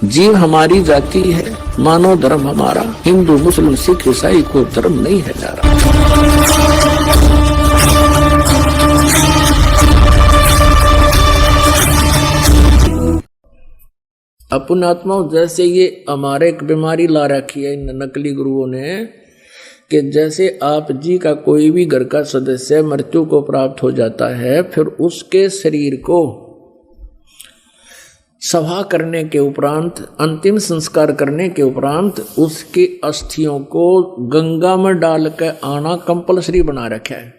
जीव हमारी जाति है, मानव धर्म हमारा, हिंदू मुस्लिम सिख ईसाई को धर्म नहीं है न्यारा। अपने आत्माओं जैसे ये हमारे एक बीमारी ला रखी है इन नकली गुरुओं ने कि जैसे आप जी का कोई भी घर का सदस्य मृत्यु को प्राप्त हो जाता है, फिर उसके शरीर को सभा करने के उपरांत, अंतिम संस्कार करने के उपरांत उसकी अस्थियों को गंगा में डाल कर आना कंपलसरी बना रखा है।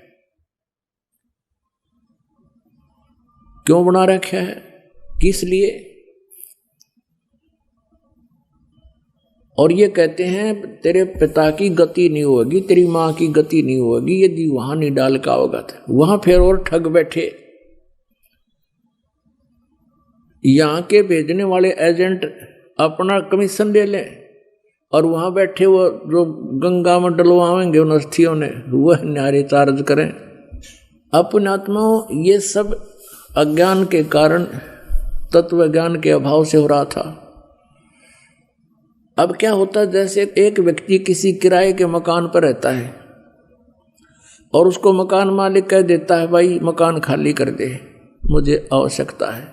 क्यों बना रखा है, किस लिए? और ये कहते हैं तेरे पिता की गति नहीं होगी, तेरी मां की गति नहीं होगी यदि वहां नहीं डाल का होगा था। वहां फिर और ठग बैठे, यहां के भेजने वाले एजेंट अपना कमीशन ले लें और वहां बैठे वो जो गंगा में डलवाएंगे उन अस्थियों ने वह न्यारे चार्ज करें। अपने आत्माओं ये सब अज्ञान के कारण, तत्व ज्ञान के अभाव से हो रहा था। अब क्या होता, जैसे एक व्यक्ति किसी किराए के मकान पर रहता है और उसको मकान मालिक कह देता है भाई मकान खाली कर दे, मुझे आवश्यकता है,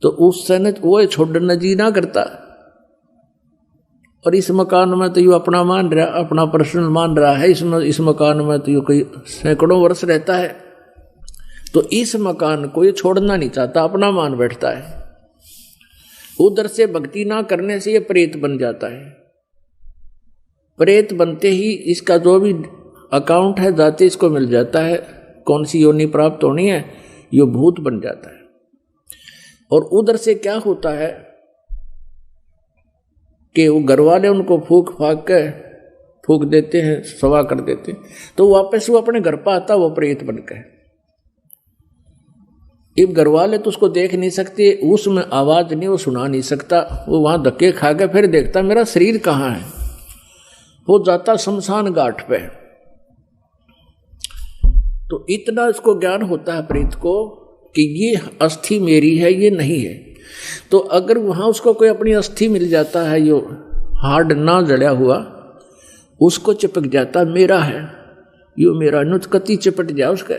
तो उस समय वो छोड़ना जी ना करता। और इस मकान में तो यू अपना मान रहा, अपना पर्सनल मान रहा है, इस मकान में तो यू कोई सैकड़ों वर्ष रहता है, तो इस मकान को ये छोड़ना नहीं चाहता, अपना मान बैठता है। उधर से भक्ति ना करने से ये प्रेत बन जाता है। प्रेत बनते ही इसका जो भी अकाउंट है जाते इसको मिल जाता है, कौन सी योनि प्राप्त होनी है, ये भूत बन जाता है। और उधर से क्या होता है कि वो घर वाले उनको फूक देते हैं, सवा कर देते हैं, तो वापस वो अपने घर पर आता, वो प्रेत बनकर। अब घर वाले तो उसको देख नहीं सकते, उसमें आवाज नहीं, वो सुना नहीं सकता, वो वहां धक्के खा के फिर देखता मेरा शरीर कहाँ है, वो जाता शमशान घाट पे। तो इतना इसको ज्ञान होता है प्रेत को कि ये अस्थि मेरी है, ये नहीं है। तो अगर वहां उसको कोई अपनी अस्थि मिल जाता है, यो हार्ड ना जड़ा हुआ, उसको चिपक जाता मेरा है, यो मेरा, नुचकती चिपट जाए उसका।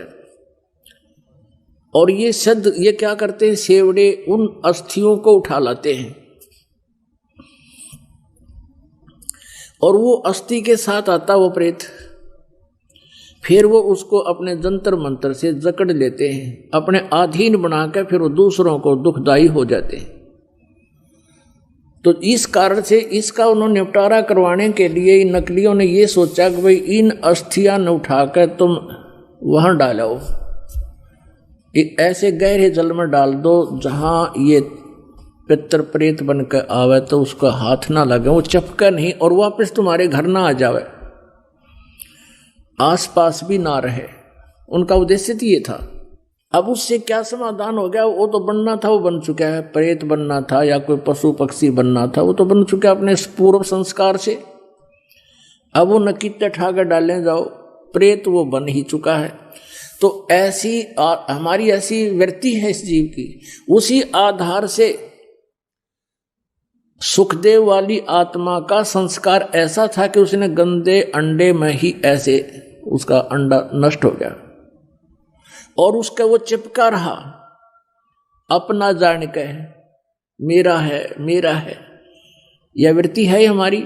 और ये सद ये क्या करते हैं, सेवड़े उन अस्थियों को उठा लाते हैं और वो अस्थि के साथ आता वो प्रेत, फिर वो उसको अपने जंतर मंत्र से जकड़ लेते हैं, अपने अधीन बनाकर फिर वो दूसरों को दुखदाई हो जाते हैं। तो इस कारण से इसका उन्होंने निपटारा करवाने के लिए इन नकलियों ने ये सोचा कि भाई इन अस्थियां न उठाकर तुम वहां डालो, ऐसे गहरे जल में डाल दो जहां ये पितर प्रेत बनकर आवे तो उसका हाथ ना लगे, वो चपका नहीं और वापस तुम्हारे घर ना आ जावे, आसपास भी ना रहे। उनका उद्देश्य तो ये था। अब उससे क्या समाधान हो गया, वो तो बनना था वो बन चुका है, प्रेत बनना था या कोई पशु पक्षी बनना था वो तो बन चुका है अपने पूर्व संस्कार से। अब वो नकीते ठाकर डालने जाओ, प्रेत वो बन ही चुका है। तो ऐसी हमारी ऐसी वृत्ति है इस जीव की, उसी आधार से सुखदेव वाली आत्मा का संस्कार ऐसा था कि उसने गंदे अंडे में ही ऐसे उसका अंडा नष्ट हो गया और उसका वो चिपका रहा अपना जान के, मेरा है मेरा है। यह वृत्ति है हमारी।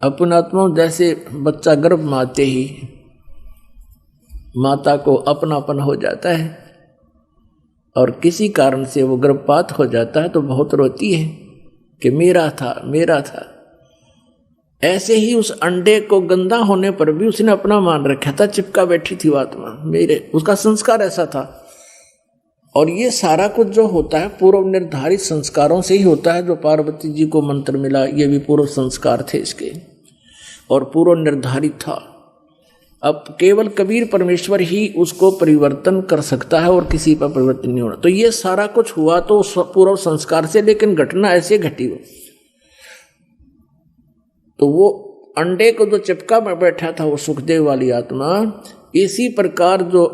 अपना आत्मा जैसे बच्चा गर्भ में आते ही माता को अपनापन हो जाता है और किसी कारण से वो गर्भपात हो जाता है तो बहुत रोती है कि मेरा था मेरा था। ऐसे ही उस अंडे को गंदा होने पर भी उसने अपना मान रखा था, चिपका बैठी थी आत्मा मेरे, उसका संस्कार ऐसा था। और ये सारा कुछ जो होता है पूर्व निर्धारित संस्कारों से ही होता है। जो पार्वती जी को मंत्र मिला ये भी पूर्व संस्कार थे इसके और पूर्व निर्धारित था। अब केवल कबीर परमेश्वर ही उसको परिवर्तन कर सकता है और किसी पर परिवर्तन नहीं होना। तो ये सारा कुछ हुआ तो पूर्व संस्कार से, लेकिन घटना ऐसे घटी हो। तो वो अंडे को जो चिपका में बैठा था वो सुखदेव वाली आत्मा, इसी प्रकार जो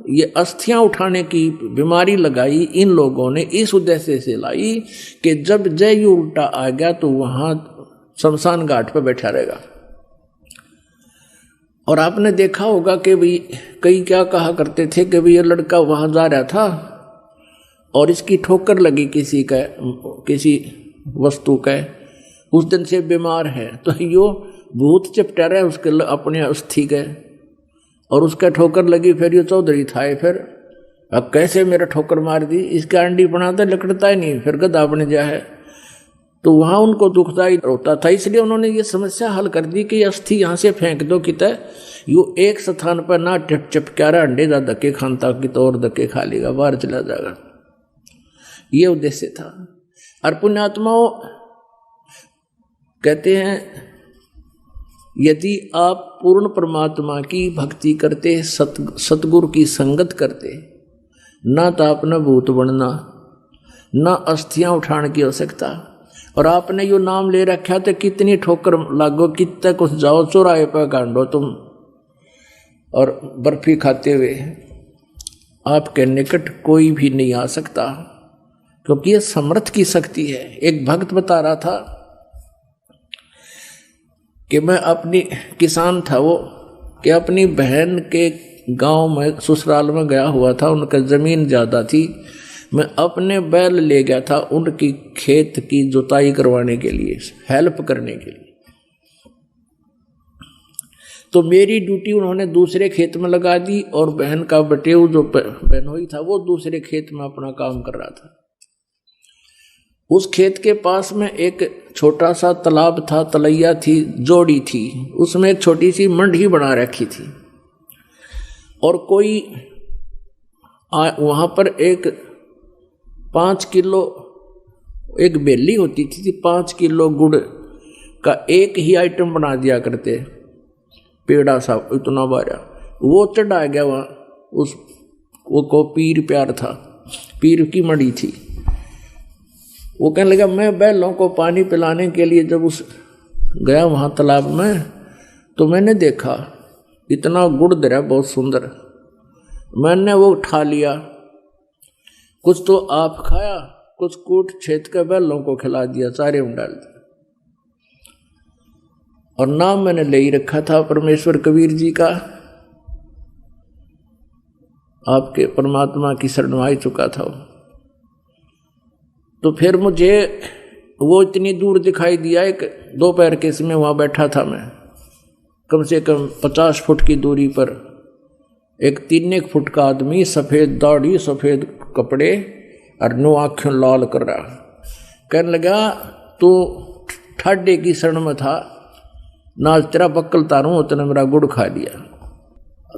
ये अस्थियां उठाने की बीमारी लगाई इन लोगों ने इस उद्देश्य से लाई कि जब जय उल्टा आ गया तो वहां शमशान घाट पर बैठा रहेगा। और आपने देखा होगा कि भाई कई क्या कहा करते थे कि भाई ये लड़का वहां जा रहा था और इसकी ठोकर लगी किसी वस्तु का, उस दिन से बीमार है, तो यो भूत चिपटा रहा है उसके अपने अस्थि के, और उसका ठोकर लगी, फिर ये चौधरी था, फिर अब कैसे मेरा ठोकर मार दी, इसका अंडी बनाता लकड़ता ही नहीं, फिर गधा बन जा है। तो वहाँ उनको दुखदाई होता था, इसलिए उन्होंने ये समस्या हल कर दी कि अस्थि यहाँ से फेंक दो कितने, यू एक स्थान पर ना चिपका रहा, अंडे जा धक्के खानता कि तो और धक्के खा लेगा, बाहर चला जाएगा। ये उद्देश्य था। और पुण्यात्माओं कहते हैं यदि आप पूर्ण परमात्मा की भक्ति करते, सतगुरु की संगत करते, ना तो आपने भूत बनना, ना अस्थियां उठाने की आवश्यकता। और आपने यो नाम ले रखा तो कितनी ठोकर लागो, कितने कुछ जाओ चौराहे पर गांडो तुम, और बर्फी खाते हुए आपके निकट कोई भी नहीं आ सकता, क्योंकि ये समर्थ की शक्ति है। एक भक्त बता रहा था कि मैं अपनी किसान था वो, कि अपनी बहन के गांव में ससुराल में गया हुआ था, उनका ज़मीन ज़्यादा थी, मैं अपने बैल ले गया था उनकी खेत की जुताई करवाने के लिए, हेल्प करने के लिए। तो मेरी ड्यूटी उन्होंने दूसरे खेत में लगा दी, और बहन का बटेऊ जो बहनोई था वो दूसरे खेत में अपना काम कर रहा था। उस खेत के पास में एक छोटा सा तालाब था, तलैया थी, जोड़ी थी, उसमें एक छोटी सी मंडी बना रखी थी, और कोई वहाँ पर एक 5 किलो एक बेली होती थी, 5 किलो गुड़ का एक ही आइटम बना दिया करते, पेड़ा सा इतना बारा, वो चढ़ा गया वहाँ, वो को पीर प्यार था, पीर की मड़ी थी। वो कहने लगा मैं बैलों को पानी पिलाने के लिए जब गया वहाँ तालाब में, तो मैंने देखा इतना गुड़ दरा बहुत सुंदर, मैंने वो उठा लिया, कुछ तो आप खाया, कुछ कूट छेद के बैलों को खिला दिया, सारे में डाल दिया। और नाम मैंने ले ही रखा था परमेश्वर कबीर जी का, आपके परमात्मा की शरण में आ चुका था। तो फिर मुझे वो इतनी दूर दिखाई दिया, एक दोपहर के समय वहाँ बैठा था मैं, कम से कम 50 फुट की दूरी पर, एक 3 फुट का आदमी, सफ़ेद दाढ़ी, सफ़ेद कपड़े और 9 आँखें लाल कर रहा, कहने लगा तू ठाडे की शरण में था, ना तेरा बक्कल तारूं उतने मेरा गुड़ खा लिया,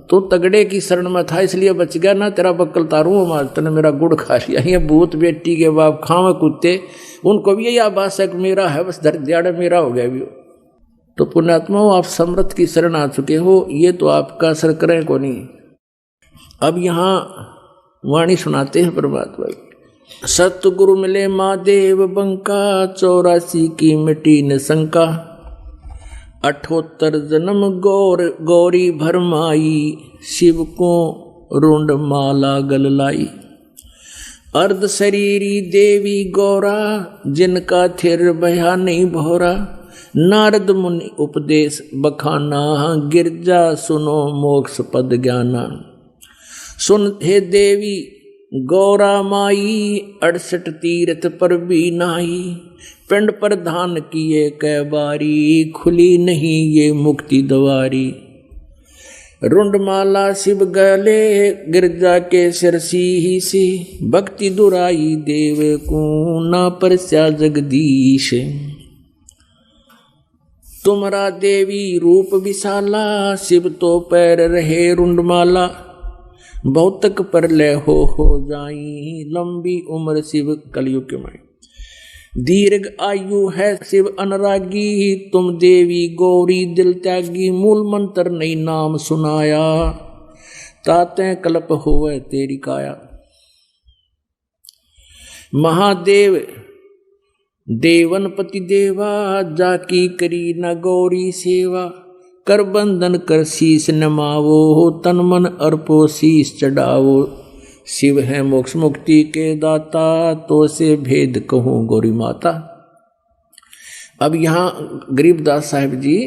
तो तगड़े की शरण में था इसलिए बच गया, ना तेरा बक्कल तारूं तने मेरा गुड़ खा लिया। ये भूत बेटी के बाप खावे कुत्ते, उनको भी यही आभास है कि मेरा है, बस दिहाड़े मेरा हो गया भी। तो पुण्यात्मा आप समर्थ की शरण आ चुके हो, ये तो आपका असर करें को नहीं। अब यहाँ वाणी सुनाते हैं परमात्मा, सतगुरु मिले महादेव बंका, 84 की मिटी न शंका, 78 जन्म गौरी भरमाई, शिव को रुंड माला गल लाई, अर्ध शरीरी देवी गौरा, जिनका थिर भया नहीं भोरा, नारद मुनि उपदेश बखाना, गिरजा सुनो मोक्ष पद ज्ञाना। सुन हे देवी गौरा माई, 68 तीर्थ पर भी नाई, पिंड प्रधान किए कै बारी, खुली नहीं ये मुक्ति द्वारी। रुंडमाला शिव गले, गिरजा के सिरसी ही सी, भक्ति दुराई देव को ना परस्या जगदीश। तुमरा देवी रूप विशाला, शिव तो पैर रहे रुंडमाला, बहुतक पर ले हो जाई, लंबी उम्र शिव कलयुग में। दीर्घ आयु है शिव अनुरागी, तुम देवी गौरी दिल त्यागी, मूल मंत्र नहीं नाम सुनाया, ताते कल्प होवे तेरी काया। महादेव देवन पति देवा, जाकी करी न गौरी सेवा, कर बंधन कर शीस नमावो, तन मन अर्पो शीस चढ़ावो। शिव है मोक्ष मुक्ति के दाता, तो से भेद कहूँ गौरी माता। अब यहाँ गरीबदास साहिब जी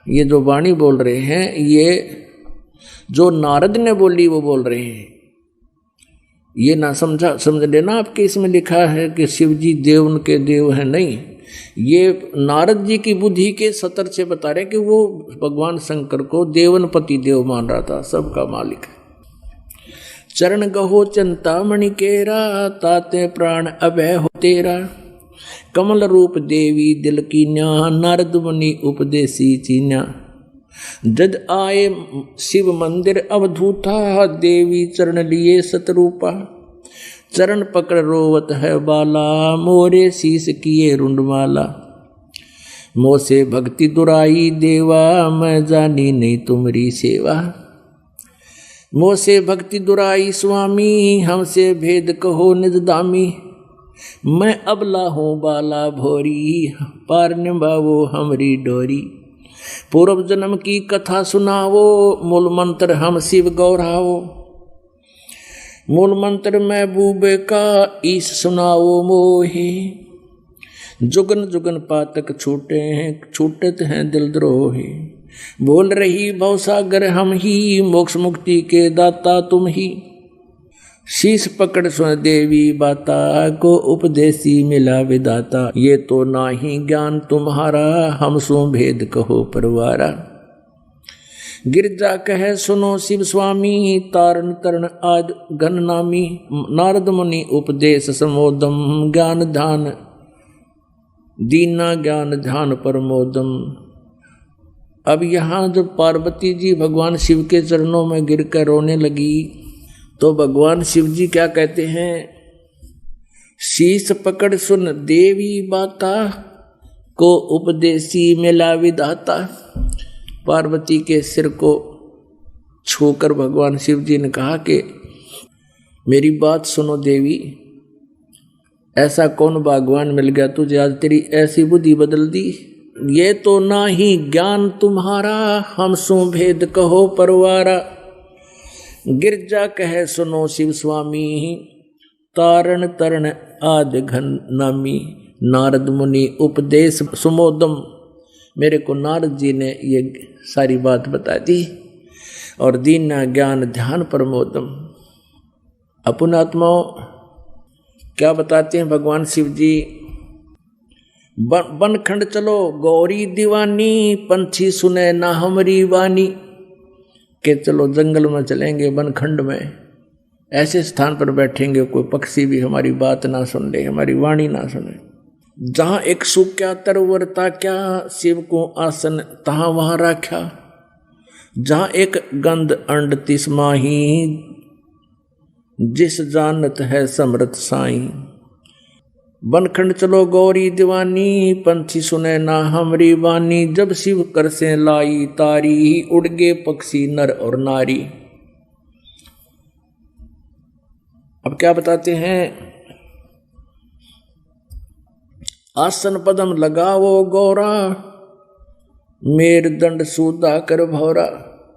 ये जो वाणी बोल रहे हैं, ये जो नारद ने बोली वो बोल रहे हैं। ये ना समझ लेना आपके इसमें लिखा है कि शिव जी देवन के देव हैं, नहीं। ये नारद जी की बुद्धि के सतर से बता रहे कि वो भगवान शंकर को देवनपति देव मान रहा था, सबका मालिक है। चरण गहो चिंतामणि केरा, ताते प्राण अभय हो तेरा। कमल रूप देवी दिल की न्या, नारद मुनि उपदेसी चीन्या। जद आए शिव मंदिर अवधूता, देवी चरण लिए सतरूपा। चरण पकड़ रोवत है बाला, मोरे शीस किए रुंडमाला। मोह से भक्ति दुराई देवा, मैं जानी नहीं तुमरी सेवा। मोह से भक्ति दुराई स्वामी, हमसे भेद कहो निज दामी। मैं अबला हूँ बाला भोरी, पार निभावो हमरी डोरी। पूर्व जन्म की कथा सुनावो, मूल मंत्र हम शिव गौरावो। मूल मंत्र महबूबे का ईश सुनाओ मोहे। जुगन जुगन पातक छूटे हैं, छूटत हैं दिल द्रोही। बोल रही भवसागर हम ही, मोक्ष मुक्ति के दाता तुम ही। शीश पकड़ सुन देवी बाता, को उपदेशी मिला विदाता। ये तो नाही ज्ञान तुम्हारा, हम सो भेद कहो परवारा। गिरजा कह सुनो शिव स्वामी, तारण तरण आद घन नामी। नारद मुनि उपदेश समोदम, ज्ञान ध्यान दीना ज्ञान ध्यान प्रमोदम। अब यहाँ जब पार्वती जी भगवान शिव के चरणों में गिरकर रोने लगी, तो भगवान शिव जी क्या कहते हैं? शीश पकड़ सुन देवी बाता, को उपदेशी मिला विधाता। पार्वती के सिर को छूकर भगवान शिव जी ने कहा कि मेरी बात सुनो देवी, ऐसा कौन भगवान मिल गया तुझे आज तेरी ऐसी बुद्धि बदल दी? ये तो ना ही ज्ञान तुम्हारा, हम सो भेद कहो परवारा। गिरजा कहे सुनो शिव स्वामी, तारण तरण आद घन नामी। नारद मुनि उपदेश सुमोदम। मेरे को नारद जी ने ये सारी बात बता दी। और दीना ज्ञान ध्यान प्रमोदम। अपुनात्माओं क्या बताते हैं भगवान शिव जी? बनखंड चलो गौरी दीवानी, पंछी सुने ना हमारी वाणी। के चलो जंगल में चलेंगे, बनखंड में ऐसे स्थान पर बैठेंगे कोई पक्षी भी हमारी बात ना सुन ले, हमारी वाणी ना सुने। जहाँ एक सुख क्या तरवरता क्या, शिव को आसन तहाँ वहाँ रखा। जहाँ एक गंध अंड तिस्माही, जिस जानत है समृत साई। बनखंड चलो गौरी दीवानी, पंछी सुने ना हमरी वानी। जब शिव कर से लाई तारी, उड़ गे पक्षी नर और नारी। अब क्या बताते हैं? आसन पदम लगाओ गौरा, मेर दंड सूदा कर भौरा।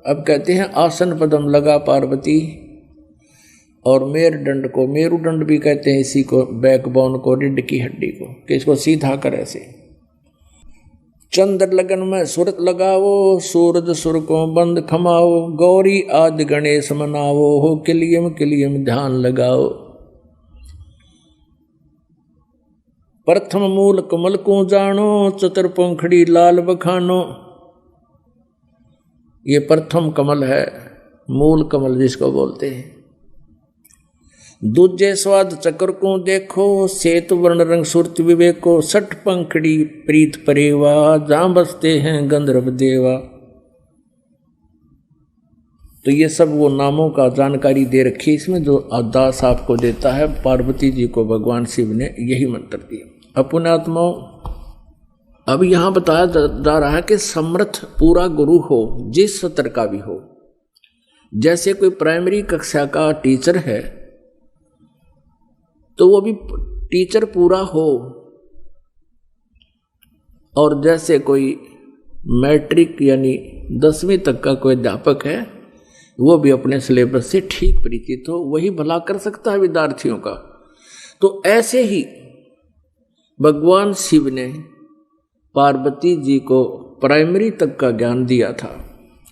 अब कहते हैं आसन पदम लगा पार्वती, और मेरुदंड को, मेरुदंड भी कहते हैं इसी को, बैकबोन को, रीढ़ की हड्डी को, कि इसको सीधा कर ऐसे। चंद्र लगन में सुरत लगाओ, सूरज सुर को बंद खमाओ। गौरी आदि गणेश मनाओ, हो किलियम किलियम ध्यान लगाओ। प्रथम मूल कमल को जानो, चतुर पंखड़ी लाल बखानो। ये प्रथम कमल है, मूल कमल जिसको बोलते हैं। दूजे स्वाद चक्र को देखो, श्वेत वर्ण रंग सुरत विवेको। सठ पंखड़ी प्रीत परेवा, जहां बसते हैं गंधर्व देवा। तो ये सब वो नामों का जानकारी दे रखी इसमें, जो दास आपको देता है। पार्वती जी को भगवान शिव ने यही मंत्र दिया। अपुण्यात्माओं, अब यहां बताया जा रहा है कि समर्थ पूरा गुरु हो, जिस स्तर का भी हो। जैसे कोई प्राइमरी कक्षा का टीचर है, तो वो भी टीचर पूरा हो। और जैसे कोई मैट्रिक यानी 10वीं तक का कोई अध्यापक है, वो भी अपने सिलेबस से ठीक परिचित हो, वही भला कर सकता है विद्यार्थियों का। तो ऐसे ही भगवान शिव ने पार्वती जी को प्राइमरी तक का ज्ञान दिया था,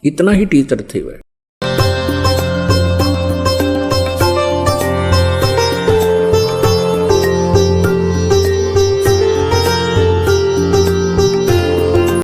इतना ही टीचर थे वह।